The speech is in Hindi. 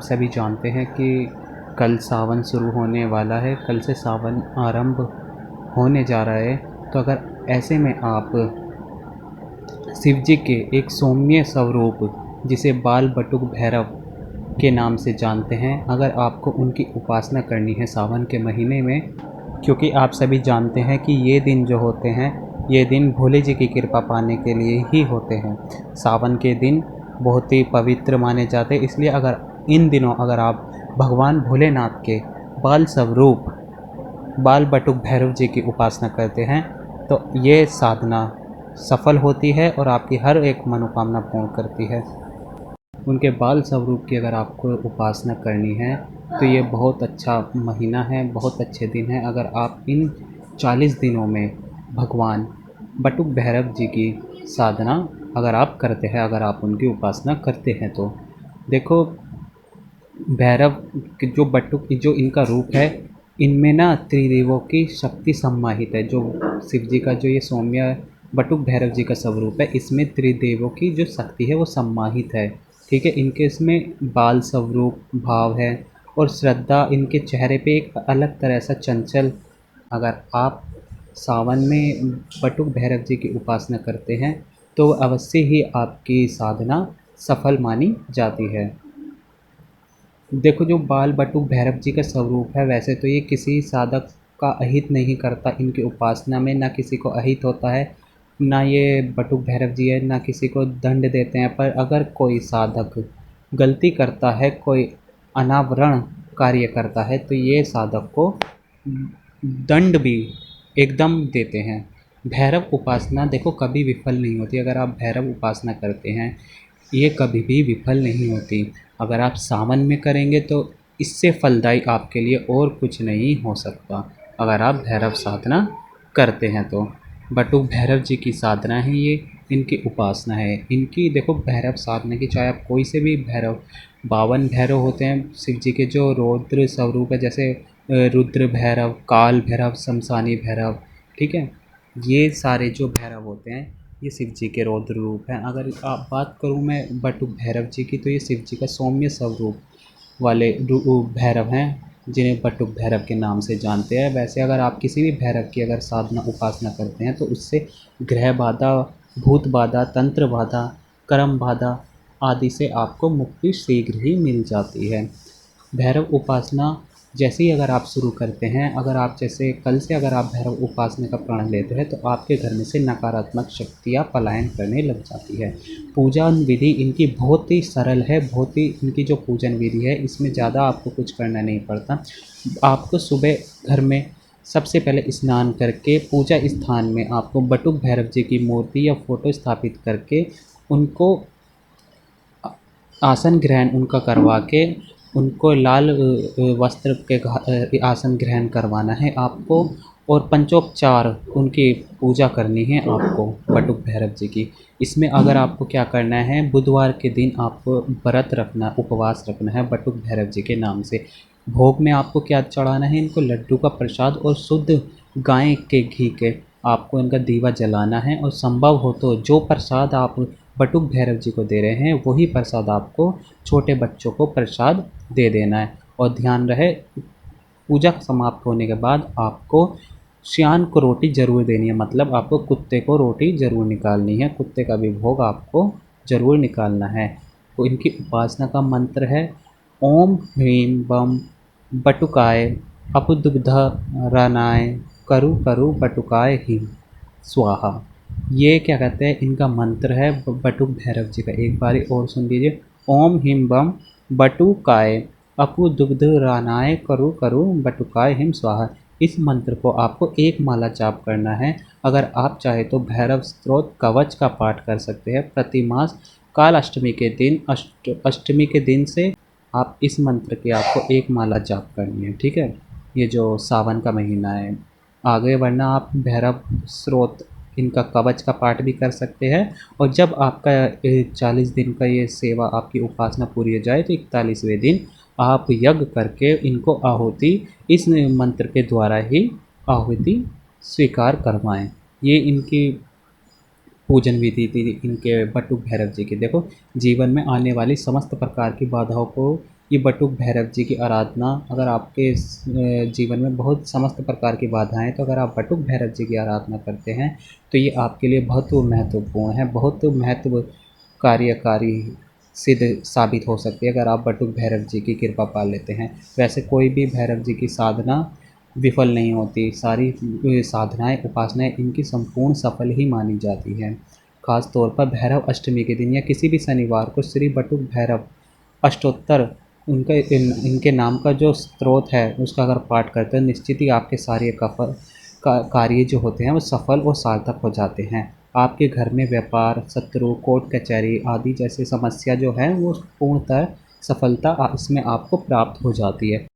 सभी जानते हैं कि कल सावन शुरू होने वाला है। कल से सावन आरंभ होने जा रहा है। तो अगर ऐसे में आप शिव जी के एक सौम्य स्वरूप जिसे बाल बटुक भैरव के नाम से जानते हैं, अगर आपको उनकी उपासना करनी है सावन के महीने में, क्योंकि आप सभी जानते हैं कि ये दिन जो होते हैं, ये दिन भोले जी की कृपा पाने के लिए ही होते हैं। सावन के दिन बहुत ही पवित्र माने जाते हैं, इसलिए अगर इन दिनों अगर आप भगवान भोलेनाथ के बाल स्वरूप बाल बटुक भैरव जी की उपासना करते हैं तो ये साधना सफल होती है और आपकी हर एक मनोकामना पूर्ण करती है। उनके बाल स्वरूप की अगर आपको उपासना करनी है तो ये बहुत अच्छा महीना है, बहुत अच्छे दिन हैं। अगर आप इन 40 दिनों में भगवान बटुक भैरव जी की साधना अगर आप करते हैं, अगर आप उनकी उपासना करते हैं तो देखो, भैरव के जो बटुक जो इनका रूप है, इनमें ना त्रिदेवों की शक्ति सम्माहित है। जो शिव जी का जो ये सौम्य बटुक भैरव जी का स्वरूप है, इसमें त्रिदेवों की जो शक्ति है वो सम्माहित है। ठीक है, इनके इसमें बाल स्वरूप भाव है और श्रद्धा इनके चेहरे पे एक अलग तरह सा चंचल। अगर आप सावन में बटुक भैरव जी की उपासना करते हैं तो अवश्य ही आपकी साधना सफल मानी जाती है। देखो, जो बाल बटुक भैरव जी का स्वरूप है, वैसे तो ये किसी साधक का अहित नहीं करता। इनकी उपासना में ना किसी को अहित होता है, ना ये बटुक भैरव जी है, ना किसी को दंड देते हैं। पर अगर कोई साधक गलती करता है, कोई अनावरण कार्य करता है, तो ये साधक को दंड भी एकदम देते हैं। भैरव उपासना देखो कभी विफल नहीं होती। अगर आप भैरव उपासना करते हैं, ये कभी भी विफल नहीं होती। अगर आप सावन में करेंगे तो इससे फलदायी आपके लिए और कुछ नहीं हो सकता, अगर आप भैरव साधना करते हैं तो। बटुक भैरव जी की साधना है ये, इनकी उपासना है। इनकी देखो भैरव साधना की, चाहे आप कोई से भी भैरव, 52 भैरव होते हैं शिव जी के जो रौद्र स्वरूप है, जैसे रुद्र भैरव, काल भैरव, शमशानी भैरव। ठीक है, ये सारे जो भैरव होते हैं ये शिव जी के रौद्र रूप हैं। अगर आप बात करूँ मैं बटुक भैरव जी की, तो ये शिव जी का सौम्य स्वरूप वाले भैरव हैं, जिन्हें बटुक भैरव के नाम से जानते हैं। वैसे अगर आप किसी भी भैरव की अगर साधना उपासना करते हैं तो उससे ग्रह बाधा, भूत बाधा, तंत्र बाधा, कर्म बाधा आदि से आपको मुक्ति शीघ्र ही मिल जाती है। भैरव उपासना जैसे ही अगर आप शुरू करते हैं, अगर आप जैसे कल से अगर आप भैरव उपासना का प्रण लेते हैं तो आपके घर में से नकारात्मक शक्तियाँ पलायन करने लग जाती है। पूजन विधि इनकी बहुत ही सरल है, बहुत ही इनकी जो पूजन विधि है इसमें ज़्यादा आपको कुछ करना नहीं पड़ता। आपको सुबह घर में सबसे पहले स्नान करके पूजा स्थान में आपको बटुक भैरव जी की मूर्ति या फ़ोटो स्थापित करके उनको आसन ग्रहण उनका करवा के उनको लाल वस्त्र के आसन ग्रहण करवाना है आपको, और पंचोपचार उनकी पूजा करनी है आपको बटुक भैरव जी की। इसमें अगर आपको क्या करना है, बुधवार के दिन आपको व्रत रखना, उपवास रखना है बटुक भैरव जी के नाम से। भोग में आपको क्या चढ़ाना है, इनको लड्डू का प्रसाद और शुद्ध गाय के घी के आपको इनका दीवा जलाना है। और संभव हो तो जो प्रसाद आप बटुक भैरव जी को दे रहे हैं वही प्रसाद आपको छोटे बच्चों को प्रसाद दे देना है। और ध्यान रहे, पूजा समाप्त होने के बाद आपको श्यान को रोटी ज़रूर देनी है, मतलब आपको कुत्ते को रोटी ज़रूर निकालनी है, कुत्ते का भी भोग आपको ज़रूर निकालना है। तो इनकी उपासना का मंत्र है ओम ह्रीं बम बटुकाय अपदुग्ध रनाय करु करु बटुकाय ह्रीं स्वाहा। ये क्या कहते हैं, इनका मंत्र है बटुक भैरव जी का। एक बारी और सुन लीजिए, ओम हिम बम बटुकाय अपु दुग्ध रानाय करु करु बटुकाय हिम स्वाहा। इस मंत्र को आपको एक माला जाप करना है। अगर आप चाहे तो भैरव स्त्रोत कवच का पाठ कर सकते हैं प्रतिमास काल अष्टमी के दिन, अष्टमी के दिन से आप इस मंत्र की आपको एक माला जाप करनी है। ठीक है, ये जो सावन का महीना है। आगे वरना आप भैरव स्रोत इनका कवच का पाठ भी कर सकते हैं। और जब आपका 40 दिन का ये सेवा आपकी उपासना पूरी हो जाए तो 41वें दिन आप यज्ञ करके इनको आहुति इस मंत्र के द्वारा ही आहुति स्वीकार करवाएं। ये इनकी पूजन विधि थी इनके बटुक भैरव जी की। देखो, जीवन में आने वाली समस्त प्रकार की बाधाओं को ये बटुक भैरव जी की आराधना अगर आपके जीवन में बहुत समस्त प्रकार की बाधाएं, तो अगर आप बटुक भैरव जी की आराधना करते हैं तो ये आपके लिए बहुत महत्वपूर्ण है, बहुत महत्व कार्यकारी सिद्ध साबित हो सकती है अगर आप बटुक भैरव जी की कृपा पा लेते हैं। वैसे कोई भी भैरव जी की साधना विफल नहीं होती, सारी साधनाएं उपासनाएं इनकी संपूर्ण सफल ही मानी जाती हैं। खास तौर पर भैरव अष्टमी के दिन या किसी भी शनिवार को श्री बटुक भैरव अष्टोत्तर इनके नाम का जो स्रोत है उसका अगर पाठ करते हैं, निश्चित ही आपके सारे कार्य जो होते हैं वो सफल और सार्थक हो जाते हैं। आपके घर में व्यापार, शत्रु, कोर्ट कचहरी आदि जैसे समस्या जो है वो पूर्णतः सफलता इसमें आपको प्राप्त हो जाती है।